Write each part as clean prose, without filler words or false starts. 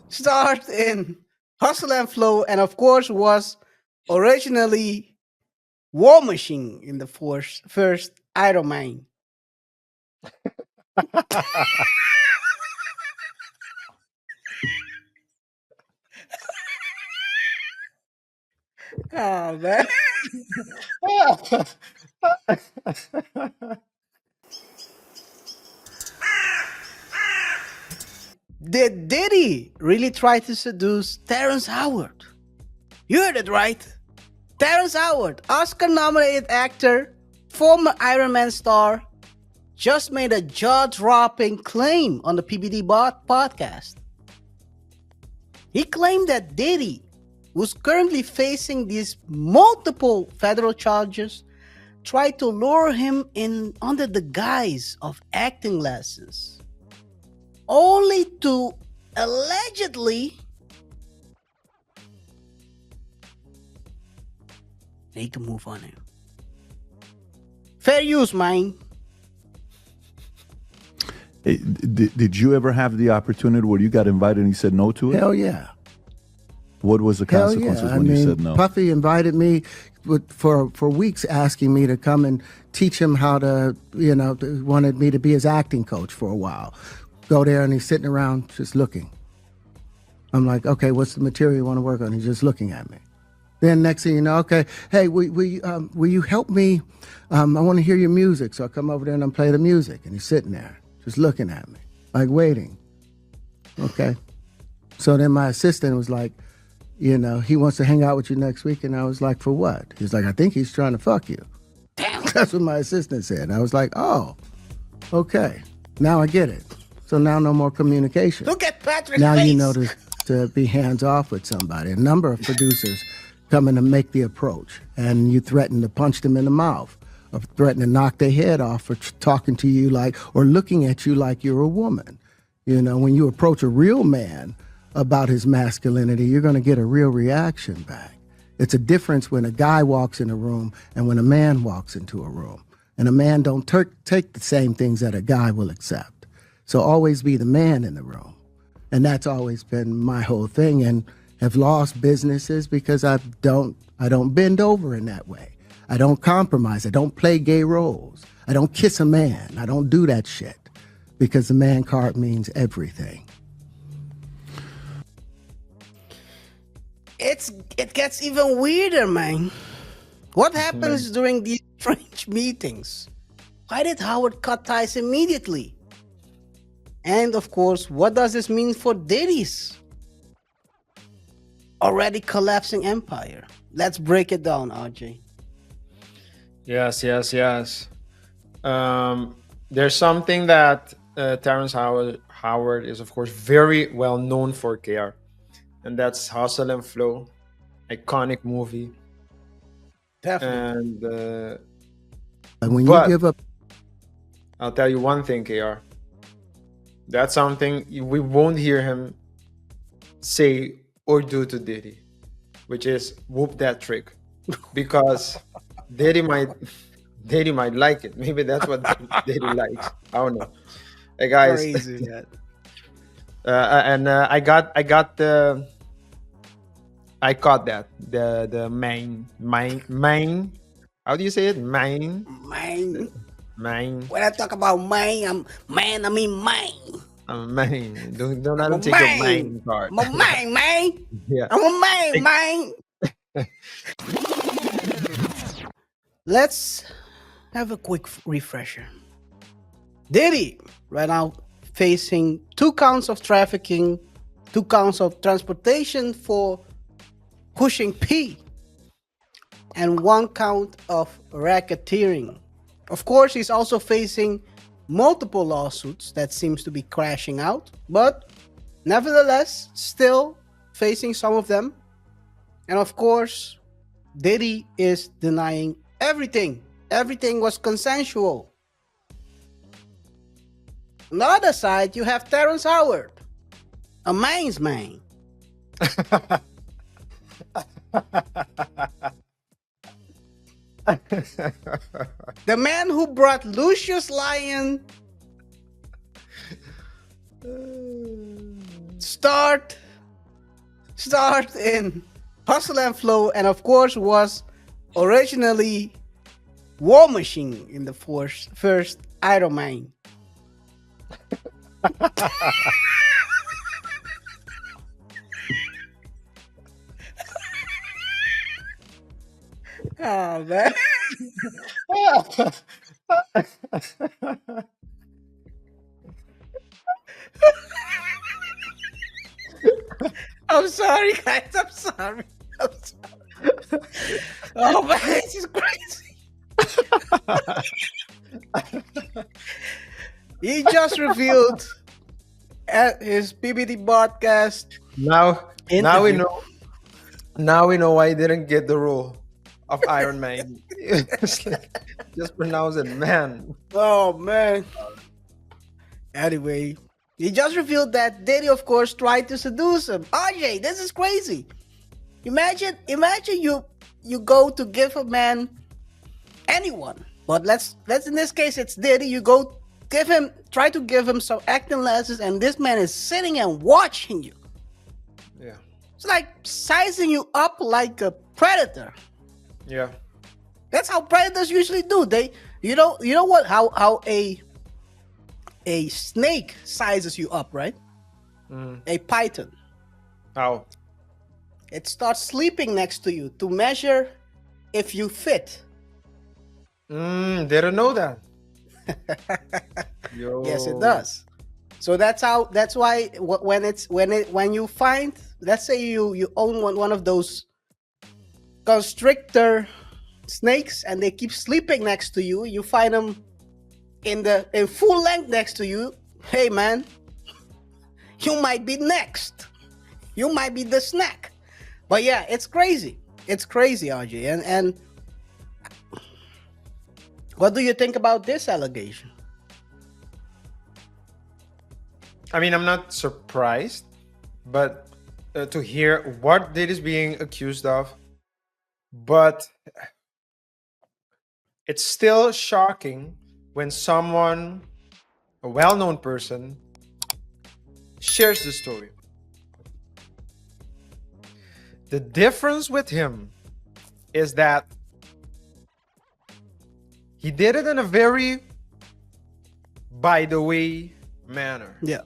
starred in Hustle and Flow, and of course was originally War Machine in the first Iron Man. Oh man. Did Diddy really try to seduce Terrence Howard? You heard it right. Terrence Howard, Oscar nominated actor, former Iron Man star, just made a jaw dropping claim on the PBD Bot podcast. He claimed that Diddy, who's currently facing these multiple federal charges, tried to lure him in under the guise of acting lessons, only to allegedly need to move on here. Fair use, man. Hey, did you ever have the opportunity where you got invited and you said no to it? Hell yeah. What was the Hell consequences yeah. when you said no? Puffy invited me for weeks, asking me to come and teach him how to, wanted me to be his acting coach for a while. Go there and he's sitting around just looking. I'm like, okay, what's the material you want to work on? He's just looking at me. Then next thing you know, okay, hey, will you help me? I want to hear your music. So I come over there and I play the music. And he's sitting there just looking at me, like waiting. Okay. So then my assistant was like, he wants to hang out with you next week. And I was like, for what? He's like, I think he's trying to fuck you. Damn. That's what my assistant said. And I was like, oh, okay. Now I get it. So now no more communication. Look at Patrick's Now face. you know to be hands off with somebody. A number of producers come in and make the approach, and you threaten to punch them in the mouth, or threaten to knock their head off for talking to you like, or looking at you like you're a woman. When you approach a real man about his masculinity, you're going to get a real reaction back. It's a difference when a guy walks in a room and when a man walks into a room. And a man don't take the same things that a guy will accept. So always be the man in the room. And that's always been my whole thing, and have lost businesses because I don't bend over in that way. I don't compromise. I don't play gay roles. I don't kiss a man. I don't do that shit because the man card means everything. It gets even weirder, man. What happens during these strange meetings? Why did Howard cut ties immediately? And of course, what does this mean for Diddy's already collapsing empire? Let's break it down, RJ. Yes. There's something that Terrence Howard is, of course, very well known for, KaiR, and that's Hustle and Flow, iconic movie. Definitely. And when you give up, I'll tell you one thing, KaiR. That's something we won't hear him say or do to Diddy, which is whoop that trick, because Diddy might like it. Maybe that's what Diddy likes. I don't know. Hey guys, Crazy that. I caught that the main. How do you say it? Main. When I talk about mine, I mean mine. Main. Don't let I'm him a take your man. main card. I'm a man. Yeah. I'm a man. Let's have a quick refresher. Diddy right now facing 2 counts of trafficking, 2 counts of transportation for pushing P, and 1 count of racketeering. Of course, he's also facing multiple lawsuits that seems to be crashing out, but nevertheless, still facing some of them. And of course, Diddy is denying everything. Everything was consensual. On the other side, you have Terrence Howard, a man's man. The man who brought Lucius Lyon start starred in Hustle and Flow, and of course was originally War Machine in the first Iron Man. Oh man. I'm sorry, guys. I'm sorry. I'm sorry. Oh man, this is crazy. He just revealed at his PBT podcast Now we interview. know. Now we know why he didn't get the role of Iron Man. It's like, just pronounce it, man. Oh man. Anyway, he just revealed that Diddy, of course, tried to seduce him. RJ, this is crazy. Imagine you go to give a man anyone, but let's in this case it's Diddy. You go try to give him some acting lessons, and this man is sitting and watching you. Yeah, It's like sizing you up like a predator. yeah, That's how predators usually do. You know what how a snake sizes you up, right? A python. how? It starts sleeping next to you to measure if you fit. Didn't know that. Yo. Yes, it does. So that's why when you find, let's say you own one of those constrictor snakes and they keep sleeping next to you, you find them in full length next to you. Hey man, you might be next. You might be the snack. But yeah, it's crazy. It's crazy, RJ. And what do you think about this allegation? I mean, I'm not surprised, but to hear what Diddy is being accused of, but it's still shocking when someone, a well-known person, shares the story. The difference with him is that he did it in a very by the way manner. Yeah.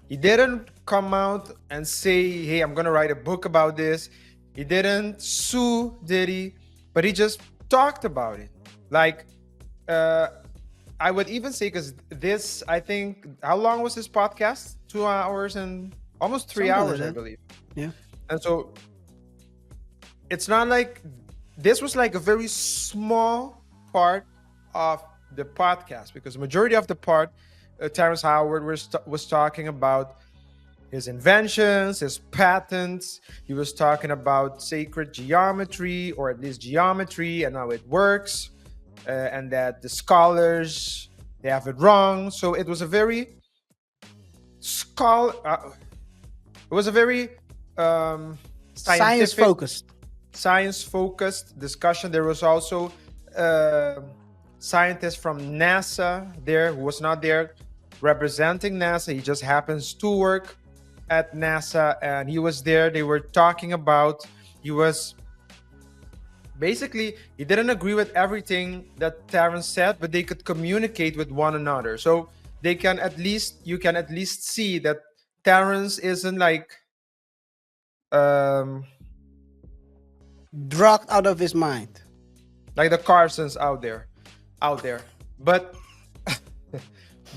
He didn't come out and say, hey, I'm gonna write a book about this. He didn't sue Diddy, but he just talked about it. Like, I would even say, because this, I think, how long was this podcast? 2 hours and almost 3 Something like hours, I that. believe. Yeah. And so it's not like this was like a very small part of the podcast, because the majority of the part, Terrence Howard was talking about his inventions, his patents. He was talking about sacred geometry, or at least geometry, and how it works, and that the scholars, they have it wrong. So it was a very Science focused. science-focused discussion. There was also scientist from NASA there who was not there representing NASA. He just happens to work at NASA, and he was there. They were talking about, he didn't agree with everything that Terrence said, but they could communicate with one another. So you can at least see that Terrence isn't like Drugged out of his mind. like the Carsons out there, but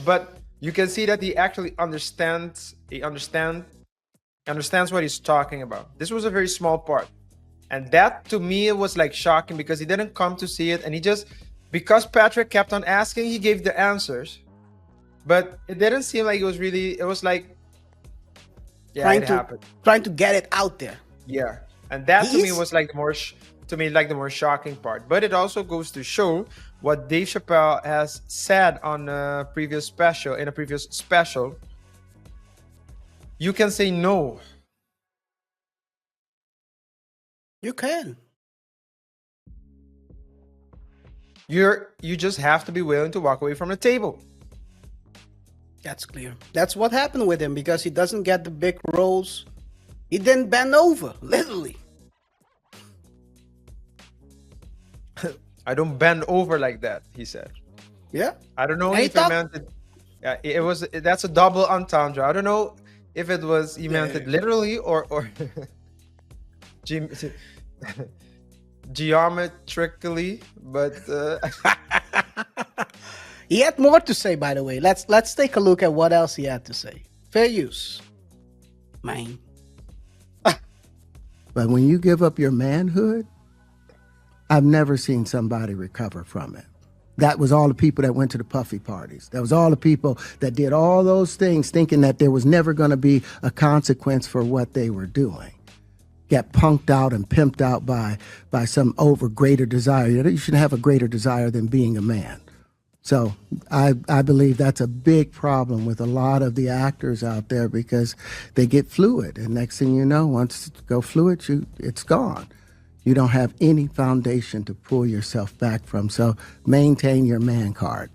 but you can see that he actually understands what he's talking about. This was a very small part, and that to me it was like shocking, because he didn't come to see it, and he just, because Patrick kept on asking, he gave the answers, but it didn't seem like it was really, it was like, yeah, it happened. Trying to get it out there. Yeah, and that to me was like the more shocking part. But it also goes to show what Dave Chappelle has said on a previous special. You can say no. You can. You just have to be willing to walk away from the table. That's clear. That's what happened with him, because he doesn't get the big roles. He didn't bend over, literally. I don't bend over like that, he said. Yeah. I don't know And he if he talked- meant it. It was, that's a double entendre. I don't know if it was he meant it literally or ge- geometrically, but He had more to say, by the way. Let's take a look at what else he had to say. Fair use, man. But when you give up your manhood, I've never seen somebody recover from it. That was all the people that went to the puffy parties. That was all the people that did all those things thinking that there was never going to be a consequence for what they were doing. Get punked out and pimped out by some greater desire. You shouldn't have a greater desire than being a man. So I believe that's a big problem with a lot of the actors out there because they get fluid. And next thing you know, once you go fluid, it's gone. You don't have any foundation to pull yourself back from. So maintain your man card,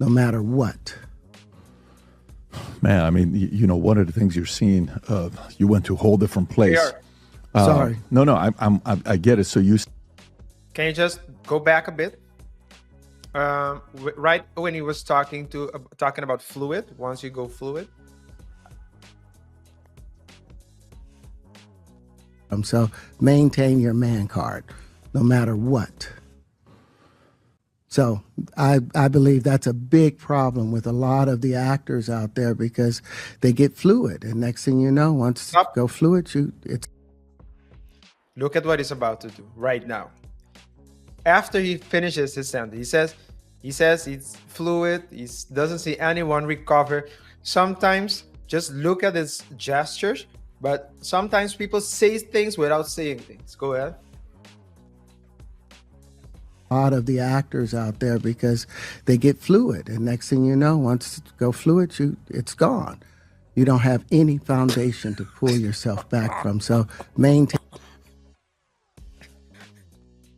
no matter what. Man, I mean, you know, one of the things you're seeing, you went to a whole different place. Sorry. No, I get it. So you. can you just go back a bit? Right when he was talking about fluid, once you go fluid. So maintain your man card, no matter what. So I believe that's a big problem with a lot of the actors out there because they get fluid. And next thing you know, once you go fluid, it's. Look at what he's about to do right now. After he finishes his sentence, he says it's fluid. He doesn't see anyone recover. Sometimes just look at his gestures, but sometimes people say things without saying things. Go ahead. A lot of the actors out there because they get fluid. And next thing you know, once you go fluid, it's gone. You don't have any foundation to pull yourself back from. So maintain.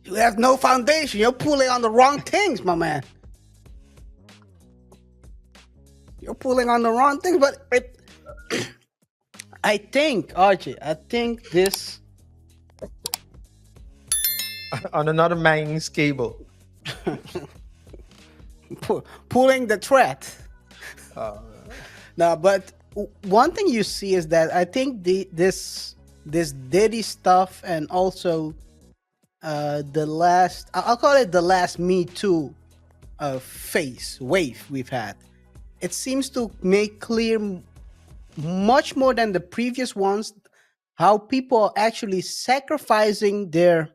You have no foundation. You're pulling on the wrong things, my man. You're pulling on the wrong things, but I think, Archie, this On another man's cable. pulling the thread. No, but one thing you see is that I think this Diddy stuff and also I'll call it the last Me Too wave we've had. It seems to make clear much more than the previous ones how people are actually sacrificing their,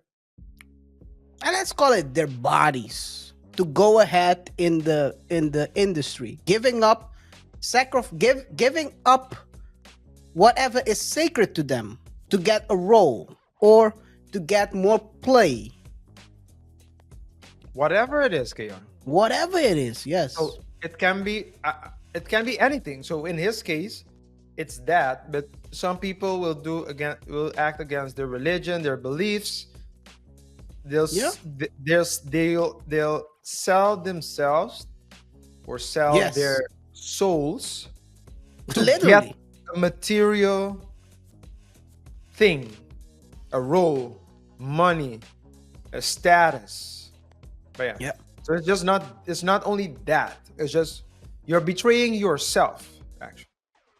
and let's call it their bodies, to go ahead in the industry, giving up whatever is sacred to them to get a role or to get more play. Whatever it is, KaiR. Whatever it is, yes. So it can be anything. So in his case, it's that. But some people will act against their religion, their beliefs. They'll sell themselves or sell their souls to Literally. get a material thing, a role, money, a status. But yeah. So it's not only that. It's just you're betraying yourself.